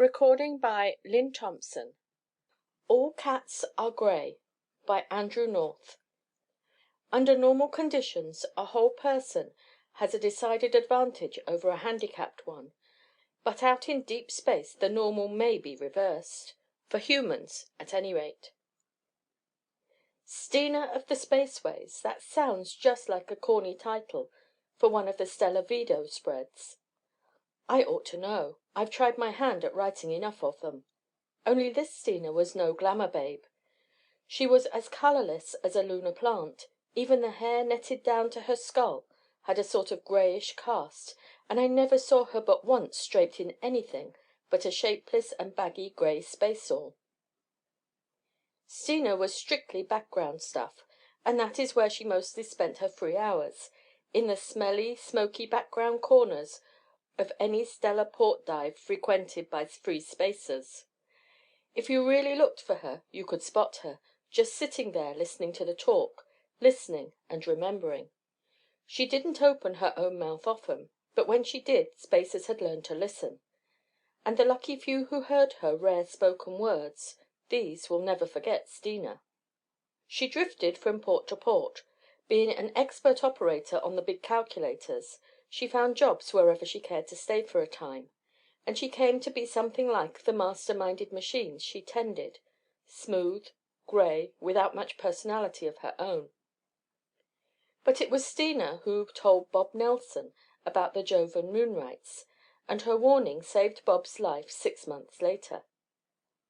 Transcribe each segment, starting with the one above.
Recording by Lynn Thompson. All Cats Are Grey by Andrew North. Under normal conditions, a whole person has a decided advantage over a handicapped one, but out in deep space the normal may be reversed. For humans, at any rate. Stina of the Spaceways, that sounds just like a corny title for one of the Stella Vito spreads. I ought to know. I've tried my hand at writing enough of them. Only this Stina was no glamour babe. She was as colourless as a lunar plant. Even the hair netted down to her skull had a sort of greyish cast, and I never saw her but once draped in anything but a shapeless and baggy grey spaceall. Stina was strictly background stuff, and that is where she mostly spent her free hours, in the smelly, smoky background corners of any stellar port dive frequented by free spacers. If you really looked for her, you could spot her, just sitting there listening to the talk, listening and remembering. She didn't open her own mouth often, but when she did, spacers had learned to listen. And the lucky few who heard her rare spoken words, these will never forget Stina. She drifted from port to port. Being an expert operator on the big calculators, she found jobs wherever she cared to stay for a time, and she came to be something like the master-minded machines she tended, smooth, grey, without much personality of her own. But it was Stina who told Bob Nelson about the Jovan moonrights, and her warning saved Bob's life 6 months later.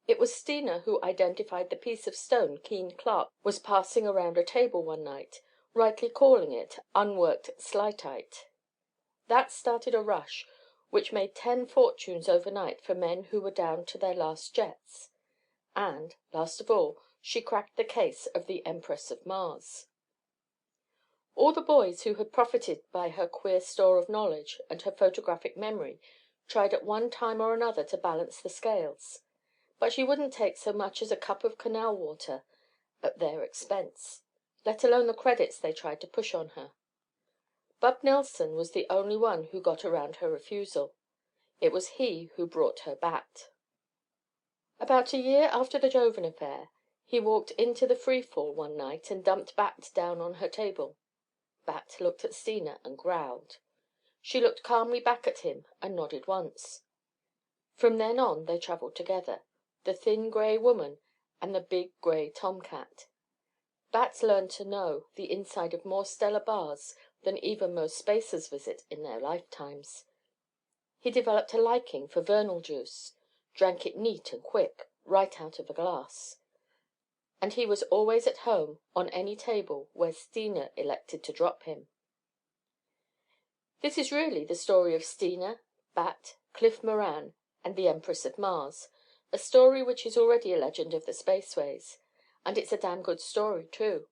It was Stina who identified the piece of stone Keene Clark was passing around a table one night, rightly calling it unworked slightite. That started a rush which made 10 fortunes overnight for men who were down to their last jets. And, last of all, she cracked the case of the Empress of Mars. All the boys who had profited by her queer store of knowledge and her photographic memory tried at one time or another to balance the scales, but she wouldn't take so much as a cup of canal water at their expense, let alone the credits they tried to push on her. Bub Nelson was the only one who got around her refusal. It was he who brought her Bat. About a year after the Jovan affair, he walked into the free-fall one night and dumped Bat down on her table. Bat looked at Stina and growled. She looked calmly back at him and nodded once. From then on they travelled together, the thin grey woman and the big grey tomcat. Bat learned to know the inside of more stellar bars than even most spacers visit in their lifetimes. He developed a liking for vernal juice, drank it neat and quick, right out of a glass. And he was always at home on any table where Stina elected to drop him. This is really the story of Stina, Bat, Cliff Moran, and the Empress of Mars, a story which is already a legend of the Spaceways. And it's a damn good story, too.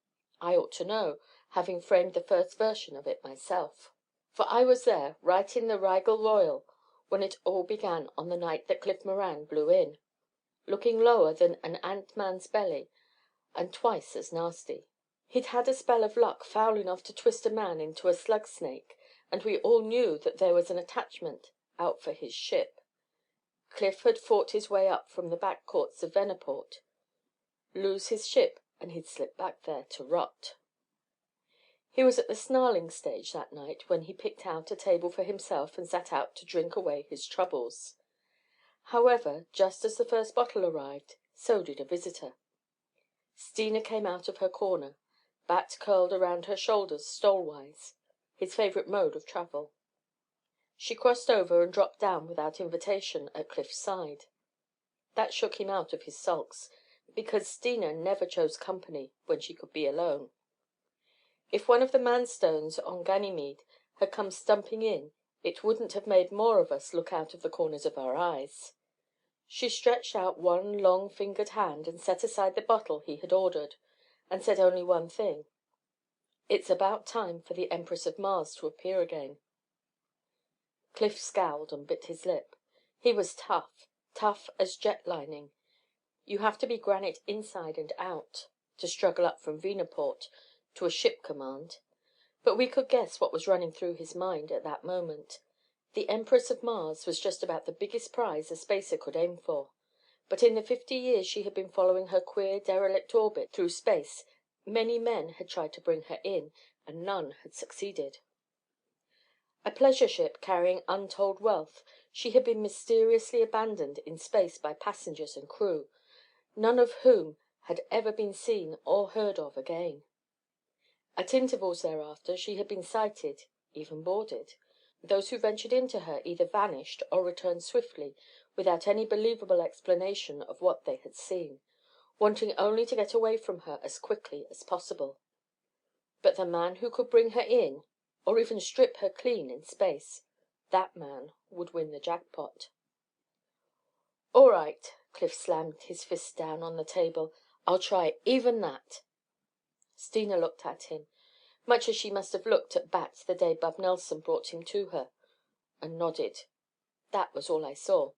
I ought to know, having framed the first version of it myself. For I was there, right in the Rigel Royal, when it all began on the night that Cliff Moran blew in, looking lower than an ant-man's belly and twice as nasty. He'd had a spell of luck foul enough to twist a man into a slug snake, and we all knew that there was an attachment out for his ship. Cliff had fought his way up from the back courts of Venaport. Lose his ship, and he'd slip back there to rot. He was at the snarling stage that night when he picked out a table for himself and sat out to drink away his troubles. However, just as the first bottle arrived, so did a visitor. Stina came out of her corner, Bat curled around her shoulders stolewise, his favourite mode of travel. She crossed over and dropped down without invitation at Cliff's side. That shook him out of his sulks, because Stina never chose company when she could be alone. If one of the manstones on Ganymede had come stumping in, it wouldn't have made more of us look out of the corners of our eyes. She stretched out one long-fingered hand and set aside the bottle he had ordered, and said only one thing. "It's about time for the Empress of Mars to appear again." Cliff scowled and bit his lip. He was tough, tough as jet lining. You have to be granite inside and out to struggle up from Venaport to a ship command. But we could guess what was running through his mind at that moment. The Empress of Mars was just about the biggest prize a spacer could aim for, but in the 50 years she had been following her queer derelict orbit through space many men had tried to bring her in and none had succeeded. A pleasure ship carrying untold wealth, she had been mysteriously abandoned in space by passengers and crew, none of whom had ever been seen or heard of again. At intervals thereafter she had been sighted, even boarded. Those who ventured into her either vanished or returned swiftly without any believable explanation of what they had seen, wanting only to get away from her as quickly as possible. But the man who could bring her in, or even strip her clean in space, that man would win the jackpot. "All right." Cliff slammed his fist down on the table. "I'll try even that." Stina looked at him, much as she must have looked at Bat the day Bub Nelson brought him to her, and nodded. "That was all I saw.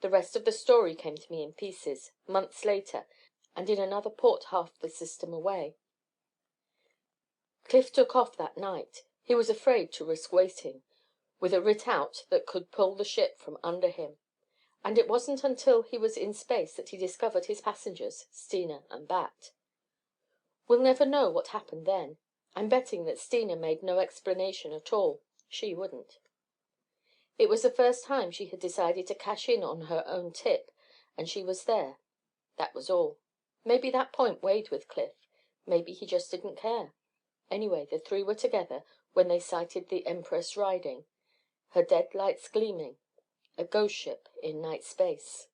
The rest of the story came to me in pieces, months later, and in another port half the system away. Cliff took off that night. He was afraid to risk waiting, with a writ out that could pull the ship from under him. And it wasn't until he was in space that he discovered his passengers, Stina and Bat. We'll never know what happened then. I'm betting that Stina made no explanation at all. She wouldn't. It was the first time she had decided to cash in on her own tip, and she was there. That was all. Maybe that point weighed with Cliff. Maybe he just didn't care. Anyway, the three were together when they sighted the Empress riding, her dead lights gleaming, a ghost ship in night space.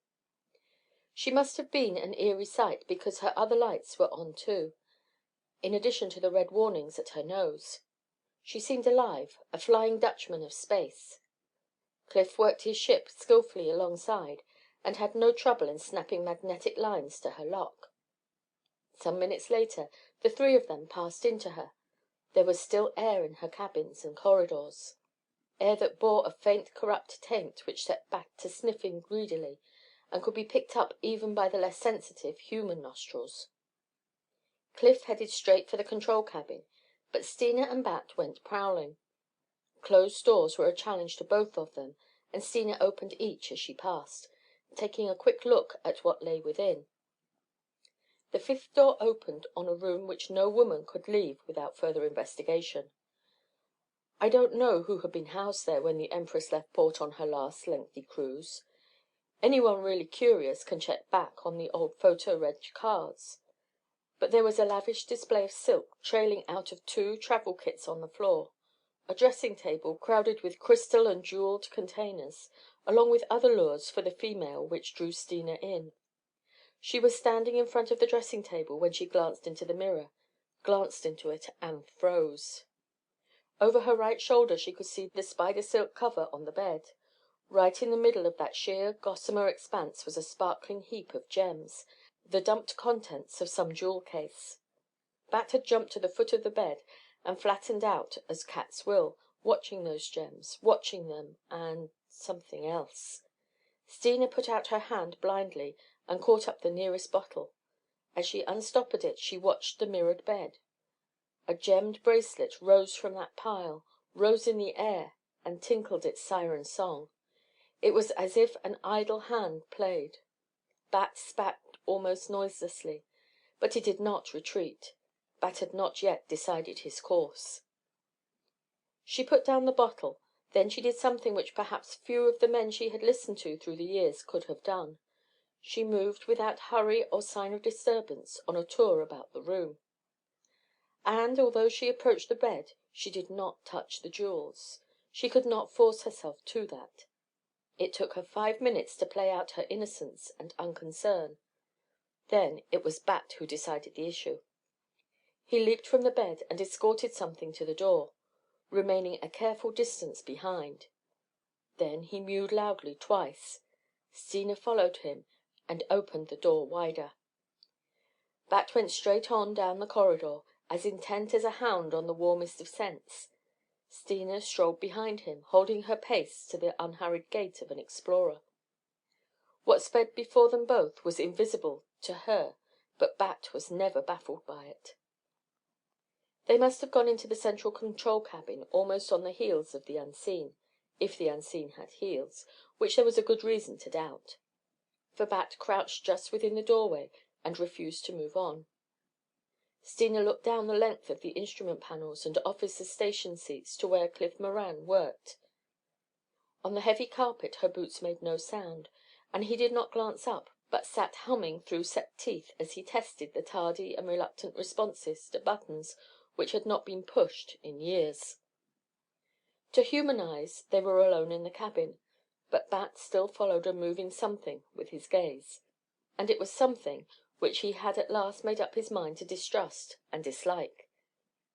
She must have been an eerie sight because her other lights were on too, in addition to the red warnings at her nose. She seemed alive, a Flying Dutchman of space. Cliff worked his ship skillfully alongside and had no trouble in snapping magnetic lines to her lock. Some minutes later the three of them passed into her. There was still air in her cabins and corridors, air that bore a faint corrupt taint which set Bat to sniffing greedily and could be picked up even by the less sensitive human nostrils. Cliff headed straight for the control cabin, but Stina and Bat went prowling. Closed doors were a challenge to both of them, and Stina opened each as she passed, taking a quick look at what lay within. The fifth door opened on a room which no woman could leave without further investigation. I don't know who had been housed there when the Empress left port on her last lengthy cruise. Anyone really curious can check back on the old photo-reg cards. But there was a lavish display of silk trailing out of 2 travel kits on the floor, a dressing table crowded with crystal and jewelled containers, along with other lures for the female which drew Stina in. She was standing in front of the dressing table when she glanced into the mirror, glanced into it and froze. Over her right shoulder she could see the spider silk cover on the bed. Right in the middle of that sheer gossamer expanse was a sparkling heap of gems, the dumped contents of some jewel case. Bat had jumped to the foot of the bed and flattened out as cats will, watching those gems, watching them and something else. Stina put out her hand blindly and caught up the nearest bottle. As she unstoppered it she watched the mirrored bed. A gemmed bracelet rose from that pile, rose in the air and tinkled its siren song. It was as if an idle hand played. Bat spat almost noiselessly, but he did not retreat. Bat had not yet decided his course. She put down the bottle. Then she did something which perhaps few of the men she had listened to through the years could have done. She moved without hurry or sign of disturbance on a tour about the room. And although she approached the bed, she did not touch the jewels. She could not force herself to that. It took her 5 minutes to play out her innocence and unconcern. Then it was Bat who decided the issue. He leaped from the bed and escorted something to the door, remaining a careful distance behind. Then he mewed loudly twice. Stina followed him and opened the door wider. Bat went straight on down the corridor, as intent as a hound on the warmest of scents. Stina strolled behind him, holding her pace to the unhurried gait of an explorer. What sped before them both was invisible to her, but Bat was never baffled by it. They must have gone into the central control cabin almost on the heels of the unseen. if the unseen had heels, which there was a good reason to doubt. For Bat crouched just within the doorway and refused to move on. Stina looked down the length of the instrument panels and officers' station seats to where Cliff Moran worked. On the heavy carpet her boots made no sound, and he did not glance up, but sat humming through set teeth as he tested the tardy and reluctant responses to buttons which had not been pushed in years. To human eyes they were alone in the cabin, but Bat still followed a moving something with his gaze, and it was something which he had at last made up his mind to distrust and dislike.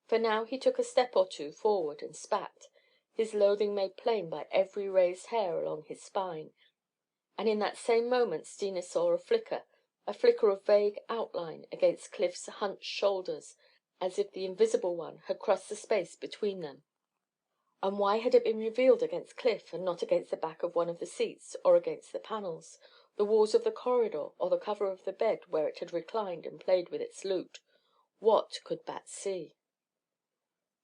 For now he took a step or two forward and spat, his loathing made plain by every raised hair along his spine, and in that same moment Stina saw a flicker of vague outline against Cliff's hunched shoulders, as if the invisible one had crossed the space between them. And why had it been revealed against Cliff and not against the back of one of the seats, or against the panels, the walls of the corridor, or the cover of the bed where it had reclined and played with its lute? What could Bat see?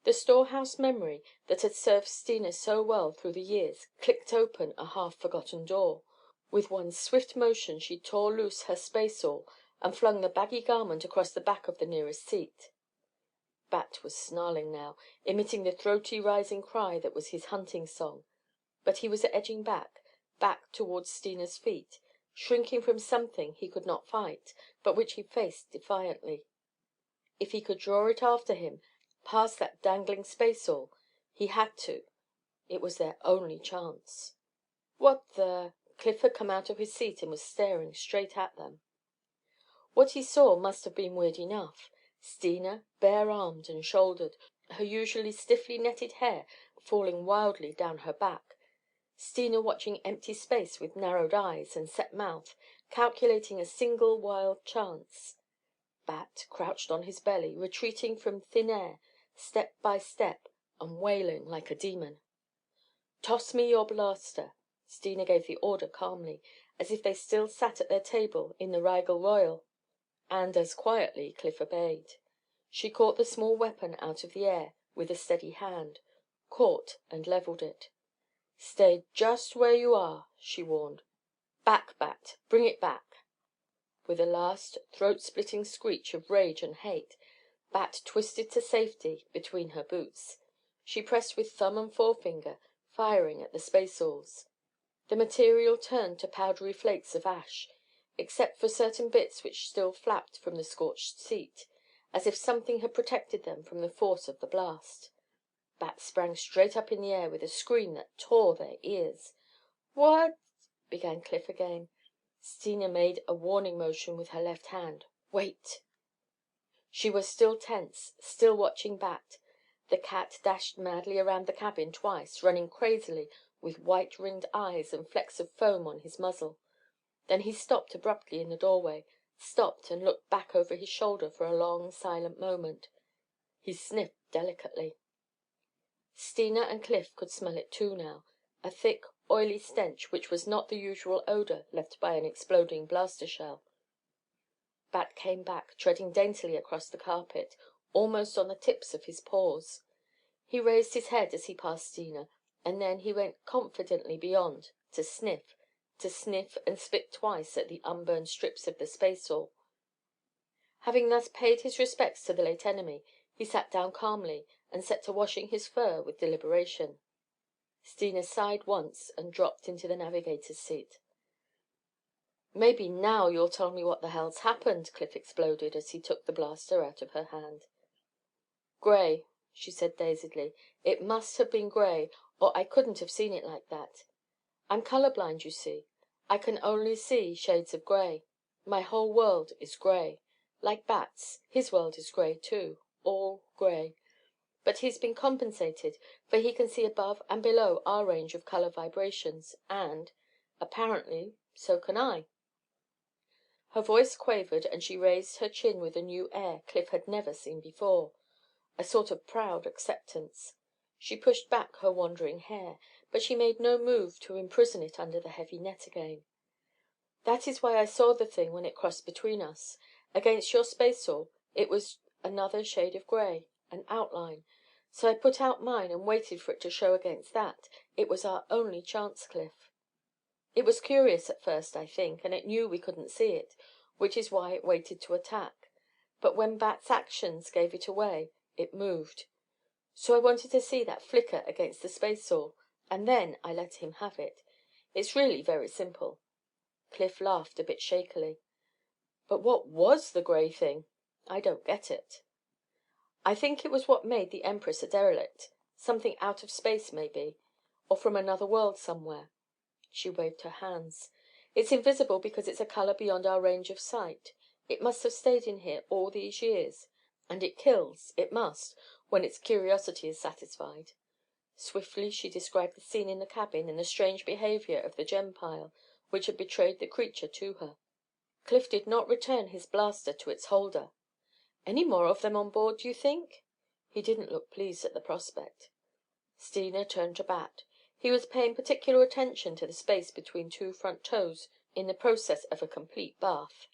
The storehouse memory that had served Stina so well through the years clicked open a half-forgotten door. With one swift motion she tore loose her spaceall and flung the baggy garment across the back of the nearest seat. Bat was snarling now, emitting the throaty rising cry that was his hunting song, but he was edging back towards Stina's feet, shrinking from something he could not fight, but which he faced defiantly. If he could draw it after him, past that dangling spaceall, he had to. It was their only chance. What the... Cliff had come out of his seat and was staring straight at them. What he saw must have been weird enough. Stina, bare-armed and shouldered, her usually stiffly netted hair falling wildly down her back. Stina watching empty space with narrowed eyes and set mouth, calculating a single wild chance. Bat crouched on his belly, retreating from thin air, step by step, and wailing like a demon. "Toss me your blaster." Stina gave the order calmly, as if they still sat at their table in the Rigel Royal, and as quietly Cliff obeyed. She caught the small weapon out of the air with a steady hand, caught and levelled it. "Stay just where you are," she warned. "Back, Bat! Bring it back!" With a last throat-splitting screech of rage and hate, Bat twisted to safety between her boots. She pressed with thumb and forefinger, firing at the spacealls. The material turned to powdery flakes of ash, except for certain bits which still flapped from the scorched seat, as if something had protected them from the force of the blast. Bat sprang straight up in the air with a scream that tore their ears. "What—" began Cliff again. Stina made a warning motion with her left hand. "Wait!" She was still tense, still watching Bat. The cat dashed madly around the cabin twice, running crazily with white-ringed eyes and flecks of foam on his muzzle. Then he stopped abruptly in the doorway, stopped and looked back over his shoulder for a long, silent moment. He sniffed delicately. Stina and Cliff could smell it too now, a thick, oily stench which was not the usual odour left by an exploding blaster shell. Bat came back, treading daintily across the carpet, almost on the tips of his paws. He raised his head as he passed Stina, and then he went confidently beyond to sniff and spit twice at the unburned strips of the spaceall. Having thus paid his respects to the late enemy, he sat down calmly and set to washing his fur with deliberation. Stina sighed once and dropped into the navigator's seat. "Maybe now you'll tell me what the hell's happened," Cliff exploded as he took the blaster out of her hand. "Grey," she said dazedly. "It must have been grey, or I couldn't have seen it like that. I'm colour-blind, you see. I can only see shades of grey. My whole world is grey. Like Bat's, his world is grey too, all grey. But he's been compensated, for he can see above and below our range of colour vibrations, and, apparently, so can I." Her voice quavered and she raised her chin with a new air Cliff had never seen before, a sort of proud acceptance. She pushed back her wandering hair, but she made no move to imprison it under the heavy net again. "That is why I saw the thing when it crossed between us. Against your spaceall it was another shade of grey, an outline, So I put out mine and waited for it to show against that. It was our only chance, Cliff. It was curious at first, I think, and it knew we couldn't see it, which is why it waited to attack. But when Bat's actions gave it away, it moved. So I wanted to see that flicker against the spaceall, and then I let him have it. It's really very simple." Cliff laughed a bit shakily. "But what was the gray thing? I don't get it." "I think it was what made the Empress a derelict. Something out of space, maybe, or from another world somewhere." She waved her hands. "It's invisible because it's a color beyond our range of sight. It must have stayed in here all these years. And it kills, it must, when its curiosity is satisfied." Swiftly she described the scene in the cabin and the strange behavior of the gem pile which had betrayed the creature to her. Cliff did not return his blaster to its holder. "Any more of them on board, do you think?" He didn't look pleased at the prospect. Steena turned to Bat. He was paying particular attention to the space between two front toes in the process of a complete bath.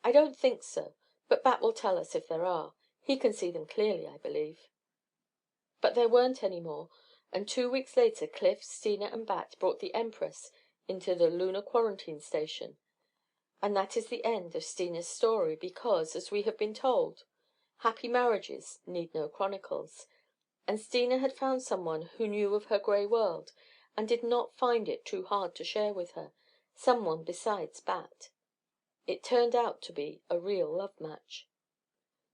"I don't think so, but Bat will tell us if there are. He can see them clearly, I believe." But there weren't any more, and 2 weeks later Cliff, Steena and Bat brought the Empress into the lunar quarantine station. And that is the end of Steena's story because, as we have been told, happy marriages need no chronicles, and Steena had found someone who knew of her gray world and did not find it too hard to share with her, someone besides Bat. It turned out to be a real love match.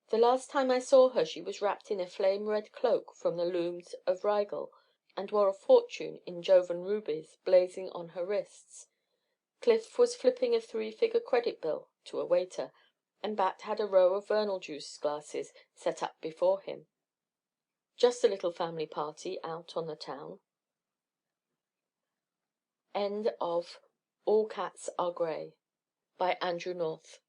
The last time I saw her she was wrapped in a flame red cloak from the looms of Rigel and wore a fortune in Jovan rubies blazing on her wrists. Cliff was flipping a 3-figure credit bill to a waiter, and Bat had a row of Vernal juice glasses set up before him. Just a little family party out on the town. End of All Cats Are Grey by Andrew North.